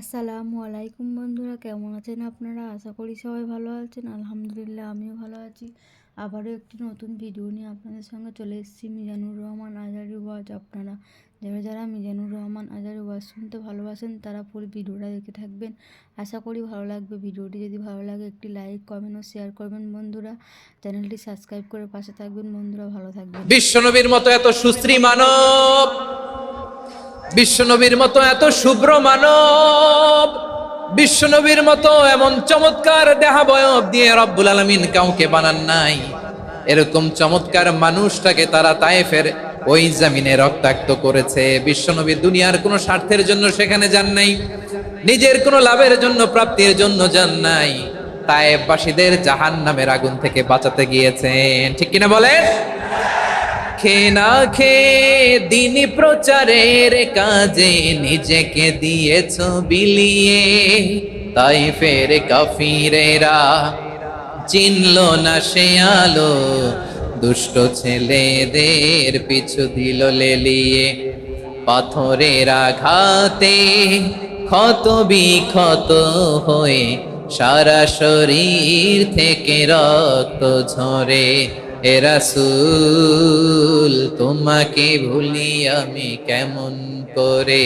আসসালামু আলাইকুম বন্ধুরা, কেমন আছেন আপনারা? আশা করি সবাই ভালো আছেন। আলহামদুলিল্লাহ, আমিও ভালো আছি। আবারও একটি নতুন ভিডিও নিয়ে আপনাদের সঙ্গে চলে এসেছি। মিজানুর রহমান আজহারী ওয়াজ। আপনারা যারা যারা মিজানুর রহমান আজহারী ওয়াজ শুনতে ভালোবাসেন তারা পুরো ভিডিওটা দেখে থাকবেন। আশা করি ভালো লাগবে। ভিডিওটি যদি ভালো লাগে একটি লাইক, কমেন্ট ও শেয়ার করবেন বন্ধুরা। চ্যানেলটি সাবস্ক্রাইব করে পাশে থাকবেন বন্ধুরা। ভালো থাকবেন। বিশ্বনবীর মতো এত সুশ্রী মানব, বিশ্বনবীর মতো এত শুভ্র মানব, বিশ্বনবীর মতো এমন চমৎকার দেহাবয়ব দিয়ে রব্বুল আলামিন কাউকে বানান নাই। এরকম চমৎকার মানুষটাকে তারা তায়েফের ওই জমিনে রক্তাক্ত করেছে। বিশ্বনবী দুনিয়ার কোনো স্বার্থের জন্য সেখানে যান নাই, নিজের কোনো লাভের জন্য, প্রাপ্তির জন্য যান নাই। তায়েফবাসীদের জাহান্নামের আগুন থেকে বাঁচাতে গিয়েছেন। ঠিক কিনা বলেন? খেয়ে না খেয়ে দিন প্রচারের কাজে নিজেকে দিয়েছ বিলিয়ে। তায়েফের কাফিরেরা চিনল না সে আলো, দুষ্ট ছেলেদের পিছু দিল লেলিয়ে। পাথরের আঘাতে ক্ষত বিক্ষত হয়ে সারা শরীর থেকে রক্ত ঝরে। এ রাসূল তোমাকে ভুলি আমি কেমন করে,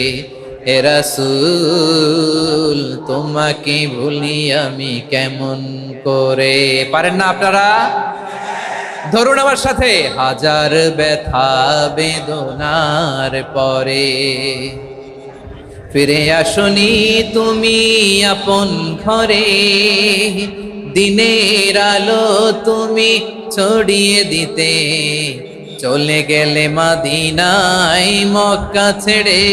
এ রাসূল তোমাকে ভুলি আমি কেমন করে। পারেন না আপনারা? ধরুন আমার সাথে। হাজার ব্যথা বেদনার পরে ফিরে আসনি তুমি আপন ঘরে। দিনের আলো তুমি ছড়িয়ে দিতে চলে গেলে মদিনায় মক্কা ছেড়ে।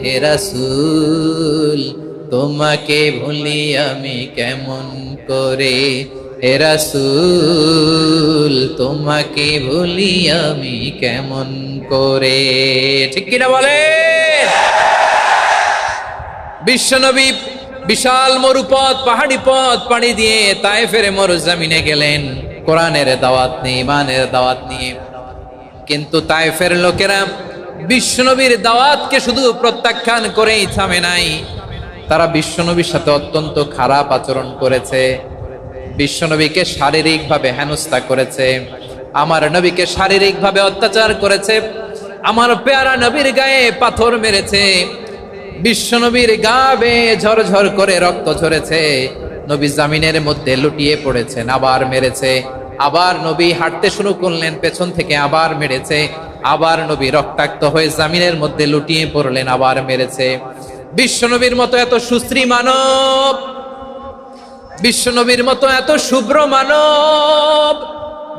হে রাসূল তোমাকে ভুলি আমি কেমন করে, হে রাসূল তোমাকে ভুলি আমি কেমন করে। ঠিক কিনা বলে? বিশ্বনবী বিশাল মরুপথ, পাহাড়ি পথ পাড়ি দিয়ে তায়েফের মরুজমিনে গেলেন কোরআনের দাওয়াত নিয়ে, ইমানের দাওয়াত নিয়ে। কিন্তু তায়েফের লোকেরা বিশ্বনবীর দাওয়াতকে শুধু প্রত্যাখ্যান করেই থামে নাই, তারা বিশ্বনবীর সাথে অত্যন্ত খারাপ আচরণ করেছে। বিশ্বনবীকে শারীরিকভাবে হেনস্থা করেছে, আমার নবীকে শারীরিকভাবে অত্যাচার করেছে, আমার পেয়ারা নবীর গায়ে পাথর মেরেছে, বিশ্বনবীর গা বেয়ে ঝরঝর করে রক্ত ঝরেছে, নবী জামিনের মধ্যে লুটিয়ে পড়েছেন, আবার মেরেছে, আবার নবী হাঁটতে শুরু করলেন, পেছন থেকে আবার মেরেছে, আবার নবী রক্তাক্ত হয়ে জামিনের মধ্যে লুটিয়ে পড়লেন, আবার মেরেছে। বিশ্বনবীর মতো এত সুশ্রী মানব, বিশ্বনবীর মতো এত শুভ্র মানব,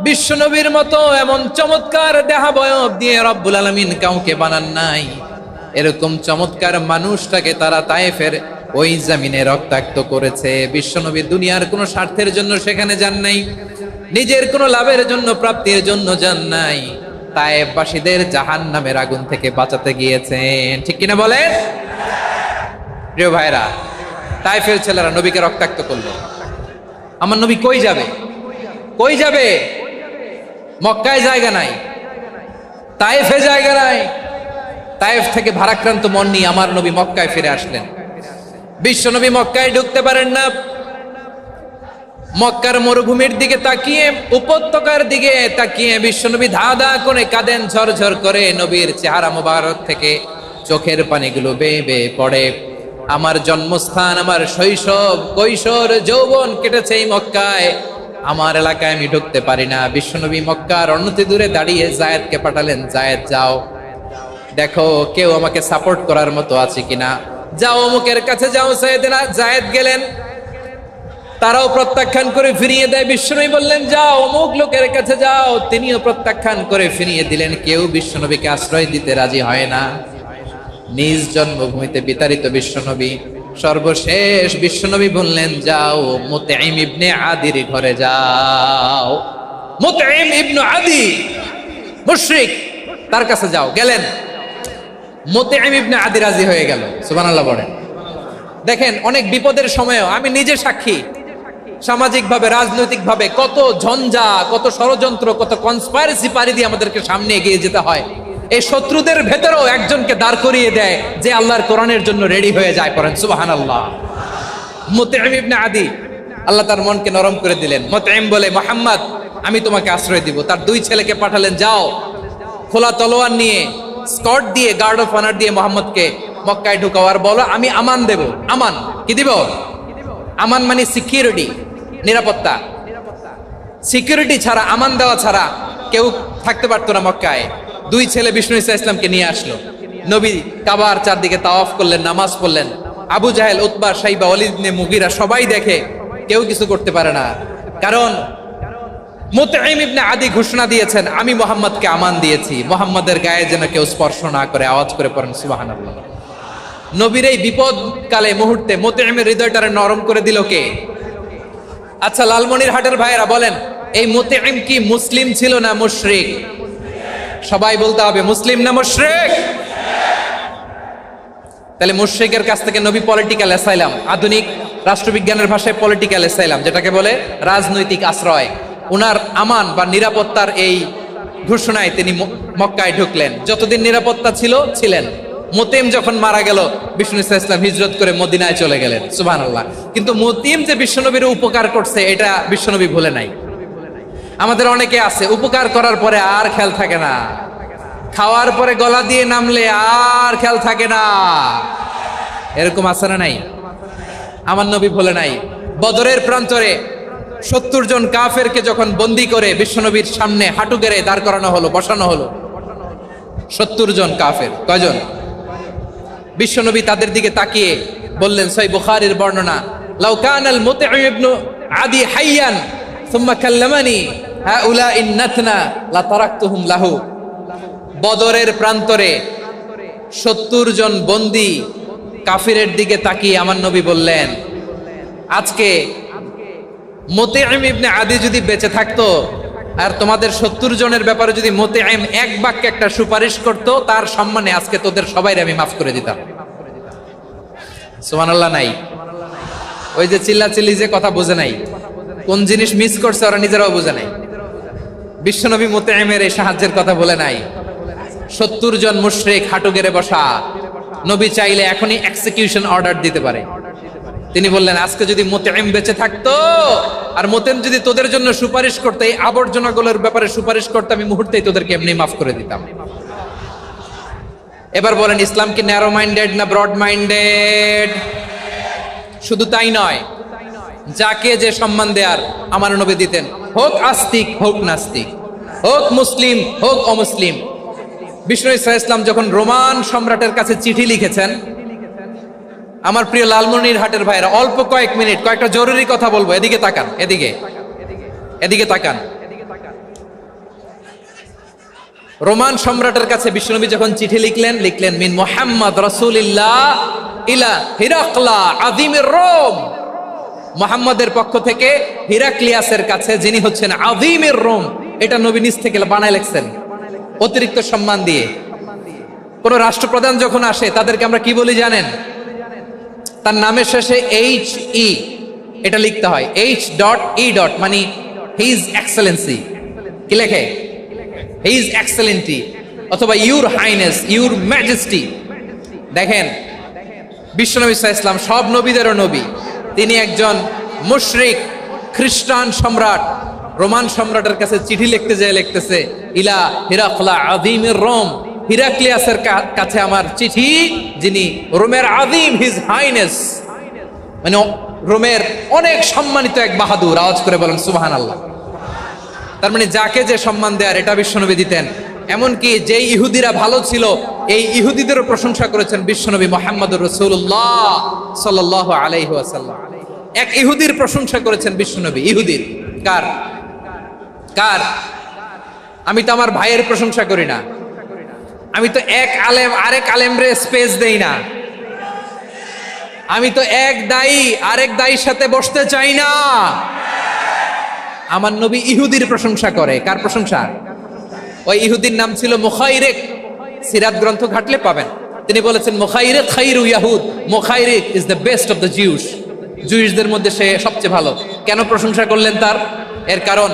বিশ্বনবীর মতো এমন চমৎকার দেহাবয়ব দিয়ে রব্বুল আলামিন কাউকে বানান নাই। এরকম চমৎকার মানুষটাকে তারা তায়েফের ওই জমিনে রক্তাক্ত করেছে। বিশ্বনবী দুনিয়ার কোনো স্বার্থের জন্য সেখানে যান নাই, নিজের কোনো লাভের জন্য, প্রাপ্তির জন্য যান নাই। তায়েফবাসীদের জাহান্নামের আগুন থেকে বাঁচাতে গিয়েছেন। ঠিক কিনা বলেন? প্রিয় ভাইরা, তায়েফের ছেলেরা নবীকে রক্তাক্ত করলো। আমার নবী কই যাবে? কই যাবে? মক্কায় জায়গা নাই, তায়েফে জায়গা নাই। তায়েফ থেকে ভারাক্রান্ত মন নিয়ে আমার নবী মক্কায় ফিরে আসলেন। বিশ্বনবী মক্কায় ঢুকতে পারেন না। মক্কার মরুভূমির দিকে তাকিয়ে, উপত্যকার দিকে তাকিয়ে বিশ্বনবী ধা ধা করে কাঁদেন, ঝরঝর করে। নবীর চেহারা মোবারক থেকে চোখের পানিগুলো বেয়ে বেয়ে পড়ে। আমার জন্মস্থান, আমার শৈশব, কৈশোর, যৌবন কেটেছে এই মক্কায়, আমার এলাকায় আমি ঢুকতে পারি না। বিশ্বনবী মক্কার অনতি দূরে দাঁড়িয়ে জায়েদকে পাঠালেন, জায়েদ যাও দেখো কেউ আমাকে সাপোর্ট করার মতো আছে কিনা, যাও অমুকের কাছে যাও। জায়েদ গেলেন, তারাও প্রত্যাখ্যান করে ফিরিয়ে দেয়। বিশ্বনবী বললেন যাও অমুক লোকের কাছে যাও, তিনিও প্রত্যাখ্যান করে ফিরিয়ে দিলেন। কেউ বিশ্বনবীকে আশ্রয় দিতে রাজি হয় না। নিজ জন্মভূমিতে বিতাড়িত বিশ্বনবী, সর্বশেষ বিশ্বনবী বললেন যাও মুতঈম ইবনে আদির ঘরে যাও। মুতঈম ইবনে আদি মুশরিক, তার কাছে যাও। গেলেন, মুতঈম ইবনে আদি রাজি হয়ে গেল। সুবহানাল্লাহ বলেন। দেখেন, অনেক বিপদের সময়ও আমি নিজে সাক্ষী, সামাজিকভাবে, রাজনৈতিকভাবে কত ঝঞ্ঝা, কত ষড়যন্ত্র, কত কনস্পাইরেসি পাড়ি দিয়ে আমাদেরকে সামনে এগিয়ে যেতে হয়। এই শত্রুদের ভেতরেও একজনকে দাঁড় করিয়ে দেয় যে আল্লাহর কোরআনের জন্য রেডি হয়ে যায়। পড়েন সুবহানাল্লাহ। মুতঈম ইবনে আদি, আল্লাহ তার মনকে নরম করে দিলেন। মুতঈম বলে, মুহাম্মদ আমি তোমাকে আশ্রয় দিব। তার দুই ছেলেকে পাঠালেন, যাও খোলা তলোয়ার নিয়ে স্কট দিয়ে গার্ড অফ অনার দিয়ে মোহাম্মদকে মক্কায় ঢুকাও আর বলো আমি আমান দেব। আমান কি দিব? আমান মানে সিকিউরিটি, নিরাপত্তা। সিকিউরিটি ছাড়া, আমান দেওয়া ছাড়া কেউ থাকতে পারতো না মক্কায়। দুই ছেলে বিষ্ণু ঈসা ইসলামকে নিয়ে আসলো। নবী কাবার চারদিকে তাওয়াফ করলেন, নামাজ পড়লেন। আবু জাহেল, উতবা, শাইবা, ওয়ালিদ ইবনে মুগীরা সবাই দেখে, কেউ কিছু করতে পারে না। কারণ মুতঈম ইবনে আদি ঘোষণা দিয়েছেন, আমি মুহাম্মদকে আমান দিয়েছি, মুহাম্মাদের গায়ে যেন কেউ স্পর্শ না করে। আওয়াজ করে পড়েন সুবহানাল্লাহ। নবীর এই বিপদকালে মুহূর্তে মুতঈমের হৃদয়টারে নরম করে দিল কে? আচ্ছা লালমনিরহাটের ভাইয়েরা বলেন, এই মুতঈম কি মুসলিম ছিল না মুশরিক? সবাই বলতে হবে মুসলিম না মুশরিক? তাহলে মুশরিকের কাছ থেকে নবী পলিটিক্যাল অ্যাসাইলাম, আধুনিক রাষ্ট্রবিজ্ঞানের ভাষায় পলিটিক্যাল অ্যাসাইলাম, যেটাকে বলে রাজনৈতিক আশ্রয়, উনার আমান বা নিরাপত্তার এই ঘোষণায় তিনি মক্কায় ঢুকলেন। যতদিন নিরাপত্তা ছিল ছিলেন। মুতঈম যখন মারা গেল, বিষ্ণু ঈসা ইসলাম হিজরত করে মদিনায় চলে গেলেন। সুবহানাল্লাহ। কিন্তু মুতঈম যে বিশ্বনবীর উপকার করছে এটা বিশ্বনবী ভুলে নাই। আমাদের অনেকে আছে উপকার করার পরে আর খেয়াল থাকে না, খাওয়ার পরে গলা দিয়ে নামলে আর খেয়াল থাকে না। এরকম আছে না নাই? আমার নবী ভুলে নাই। বদরের প্রান্তরে 70 জন কাফেরকে যখন বন্দী করে বিশ্বনবীর সামনে হাঁটু গেড়ে দাঁড় করানো হলো, বসানো হলো, 70 জন কাফের। কয়জন? বিশ্বনবী তাদের দিকে তাকিয়ে বললেন, সহিহ বুখারীর বর্ণনা, লাউ কানাল মুতঈম ইবনে আদি হাইয়ান সুম্মা কাল্লামানি হাউলাই নাতনা লা তারাকতুহুম লাহু। বদরের প্রান্তরে 70 জন বন্দী কাফিরের দিকে তাকিয়ে আমার নবী বললেন, আজকে মুতঈম ইবনে আদি যদি বেঁচে থাকতো আর তোমাদের 70 জনের ব্যাপারে যদি মুতঈম এক বাক্যে একটা সুপারিশ করতো, তার সম্মানে আজকে তোদের সবাইকে আমি মাফ করে দিতাম। সুবহানাল্লাহ। নাই ওই যে চিল্লাচিল্লি যে কথা বুঝে নাই, কোন জিনিস মিস করছে ওরা নিজেরাও বুঝে নাই। বিশ্বনবী মুতঈমের এই সাহায্যের কথা বলে নাই। 70 জন মুশরিক হাঁটু গেড়ে বসা, নবী চাইলে এখনই এক্সিকিউশন অর্ডার দিতে পারে। তিনি বললেন, আজকে যদি মুতঈম বেঁচে থাকতো আর মুতঈম যদি তোদের জন্য সুপারিশ করতে, এই আবর্জনাগুলোর ব্যাপারে সুপারিশ করতে, আমি মুহূর্তেই তোদেরকে এমনি মাফ করে দিতাম। এবার বলেন, ইসলাম কি ন্যারো মাইন্ডেড না ব্রড মাইন্ডেড? শুধু তাই নয়, যাকে যে সম্মান দেয়ার আমার নবী দিতেন, হোক আস্তিক হোক নাস্তিক, হোক মুসলিম হোক অমুসলিম। বিষ্ণু ঈসা ইসলাম যখন রোমান সম্রাটের কাছে চিঠি লিখেছেন, আমার প্রিয় লালমনিরহাটের ভাইরা, অল্প কয়েক মিনিট কয়েকটা জরুরি কথা বলবো। এদিকে তাকান, এদিকে তাকান। রোমান সম্রাটের কাছে বিশ্বনবী যখন চিঠি লিখলেন মিন মুহাম্মদ রাসূলিল্লাহ ইলা হিরাকলা আযীমির রোম। মুহাম্মদের পক্ষ থেকে হিরাক্লিয়াসের কাছে, যিনি হচ্ছেন আযীমির রোম। এটা নবী নিজ থেকে বানায় লিখছেন, অতিরিক্ত সম্মান দিয়ে। কোন রাষ্ট্রপ্রধান যখন আসে তাদেরকে আমরা কি বলি জানেন? তার নামের শেষে HE এটা লিখতে হয়। H.E. মানে হিজ এক্সেলেন্সি। কি লেখে? হিজ এক্সেলেন্টি, অথবা ইউর হাইনেস, ইউর ম্যাজেস্টি। দেখেন, বিশ্বনবী সাল্লাল্লাহু আলাইহি ওয়াসাল্লাম সব নবীদেরও নবী। তিনি একজন মুশরিক খ্রিস্টান সম্রাট, রোমান সম্রাটের কাছে চিঠি লিখতে যেয়ে লিখতেছে, ইলা হিরাকলা আযীমির রোম। হিরাক্লিয়াসের কাছে আমার চিঠি, যিনি রোমের আযীম, হিজ হাইনেস, মানে রোমের অনেক সম্মানিত এক বাহাদুর। আওয়াজ করে বলেন সুবহানাল্লাহ। তার মানে যাকে যে সম্মান দেয়ার এটা বিশ্বনবী দিতেন। এমনকি যেই ইহুদিরা ভালো ছিল, এই ইহুদিদেরও প্রশংসা করেছেন বিশ্বনবী মুহাম্মদুর রাসূলুল্লাহ সাল্লাল্লাহু আলাইহি ওয়াসাল্লাম। এক ইহুদির প্রশংসা করেছেন বিশ্বনবী। ইহুদির কার? আমি তো আমার ভাইয়ের প্রশংসা করি না, আমি তো এক আলেম আরেক আলেমরে স্পেস দেই না, আমি তো এক দায়ী আরেক দায়ীর সাথে বসতে চাই না। আমার নবী ইহুদির প্রশংসা করে। কার প্রশংসা? ওই ইহুদির নাম ছিল মুখাইরিক। সিরাত গ্রন্থ ঘাটলে পাবেন। তিনি বলেছেন, মুখাইরিক খাইরু ইয়াহুদ, Mukhayriq is the best of the Jews. জুইশদের মধ্যে সে সবচেয়ে ভালো। কেন প্রশংসা করলেন তার? এর কারণ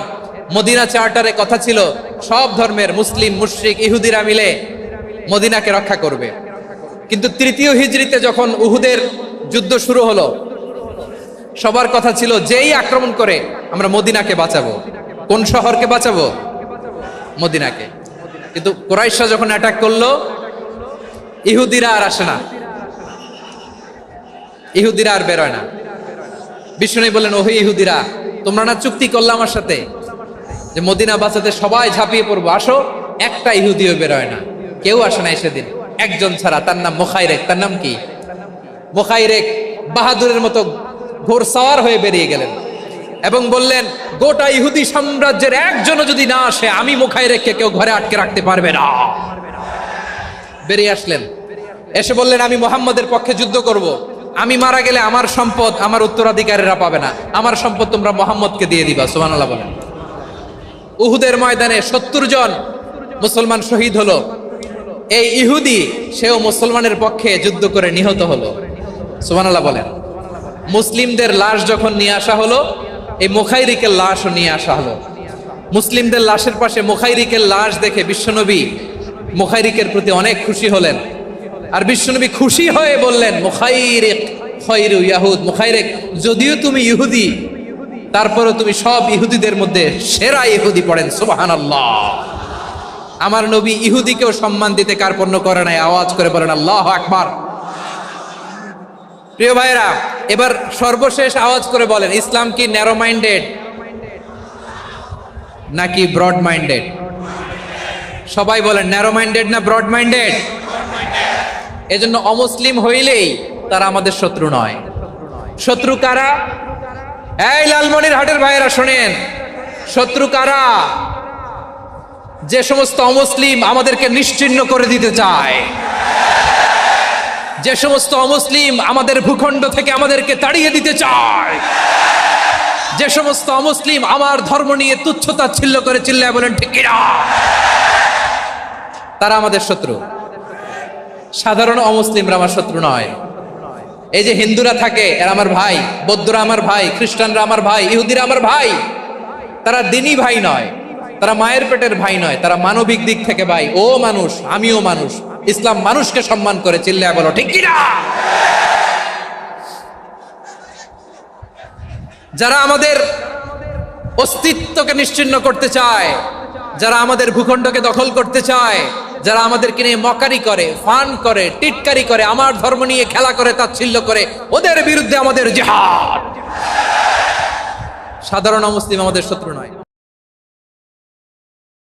মদিনা চার্টারে কথা ছিল, সব ধর্মের মুসলিম, মুশরিক, ইহুদিরা মিলে মদিনাকে রক্ষা করবে। কিন্তু তৃতীয় হিজরিতে যখন উহুদের যুদ্ধ শুরু হলো, সবার কথা ছিল যেই আক্রমণ করে আমরা মদিনাকে বাঁচাবো। কোন শহরকে বাঁচাবো? মদিনাকে। কিন্তু কুরাইশরা যখন অ্যাটাক করলো, ইহুদিরা আর আসে না, ইহুদিরা আর বেরোয় না। বিষ্ণু বললেন, ওহে ইহুদিরা, তোমরা না চুক্তি করলে আমার সাথে যে মদিনা বাঁচাতে সবাই ঝাঁপিয়ে পড়বো, আসো। একটা ইহুদিও বেরোয় না, কেউ আসে না সেদিন, একজন ছাড়া। তার নাম মুখাইরেক। তার নাম কি? মুখাইরেক বাহাদুরের মতো ঘোড়সাওয়ার হয়ে বেরিয়ে গেলেন এবং বললেন, গোটা ইহুদি সাম্রাজ্যের একজনও যদি না আসে, আমি মুখাইরেককে কেউ ঘরে আটকে রাখতে পারবে না। বেরিয়ে আসলেন, এসে বললেন, আমি মুহাম্মদের পক্ষে যুদ্ধ করব। আমি মারা গেলে আমার সম্পদ আমার উত্তরাধিকারীরা পাবে না, আমার সম্পদ তোমরা মুহাম্মদকে দিয়ে দিবা। সুবহানাল্লাহ বলেন। উহুদের ময়দানে 70 জন মুসলমান শহীদ হলো। এই ইহুদি, সেও মুসলমানের পক্ষে যুদ্ধ করে নিহত হলো। সুবহানাল্লাহ বলেন। মুসলিমদের লাশ যখন নিয়ে আসা হলো, এই মুখাইরিকের লাশও নিয়ে আসা হলো। মুসলিমদের লাশের পাশে মুখাইরিকের লাশ দেখে বিশ্বনবী মুখাইরিকের প্রতি অনেক খুশি হলেন। আর বিশ্বনবী খুশি হয়ে বললেন, মুখাইরিক খায়রু ইয়াহুদ। মুখাইরিক, যদিও তুমি ইহুদি, তারপরেও তুমি সব ইহুদিদের মধ্যে সেরা ইহুদি। পড়েন সুবহানাল্লাহ। আমার নবী ইহুদিকেও সম্মান দিতে কার্পণ্য করে নাই। আওয়াজ করে বলেন আল্লাহু আকবার। প্রিয় ভাইরা, এবার সর্বশেষ আওয়াজ করে বলেন, ইসলাম কি ন্যারো মাইন্ডেড নাকি ব্রড মাইন্ডেড? সবাই বলেন, ন্যারো মাইন্ডেড না ব্রড মাইন্ডেড? এজন্য অমুসলিম হইলেই তারা আমাদের শত্রু নয়। শত্রু কারা? এই লালমনিরহাটের ভাইয়েরা শোনেন, শত্রু কারা? যে সমস্ত অমুসলিম আমাদেরকে নিশ্চিহ্ন করে দিতে চায়, যে সমস্ত অমুসলিম আমাদের ভূখণ্ড থেকে আমাদেরকে তাড়িয়ে দিতে চায়, যে সমস্ত অমুসলিম আমার ধর্ম নিয়ে তুচ্ছতাচ্ছিল্য করে চিল্লায় বলেন ঠিক কিনা, তারা আমাদের শত্রু। সাধারণ অমুসলিমরা আমার শত্রু নয়। এই যে হিন্দুরা থাকে, এরা আমার ভাই, বৌদ্ধরা আমার ভাই, খ্রিস্টানরা আমার ভাই, ইহুদিরা আমার ভাই। তারা দিনই ভাই নয়, তারা মায়ের পেটের ভাই নয়, তারা মানবিক দিক থেকে ভাই। ও মানুষ, আমিও মানুষ। ইসলাম মানুষকে সম্মান করে, চিল্লায় বলো ঠিক কিনা। যারা আমাদের অস্তিত্বকে নিশ্চিহ্ন করতে চায়, যারা আমাদের ভূখণ্ডকে দখল করতে চায়, যারা আমাদেরকে নিয়ে মকারি করে, ফান করে, টিটকারি করে, আমার ধর্ম নিয়ে খেলা করে, তাচ্ছিল্য করে, ওদের বিরুদ্ধে আমাদের জিহাদ। সাধারণ মুসলিম আমাদের শত্রু নয়।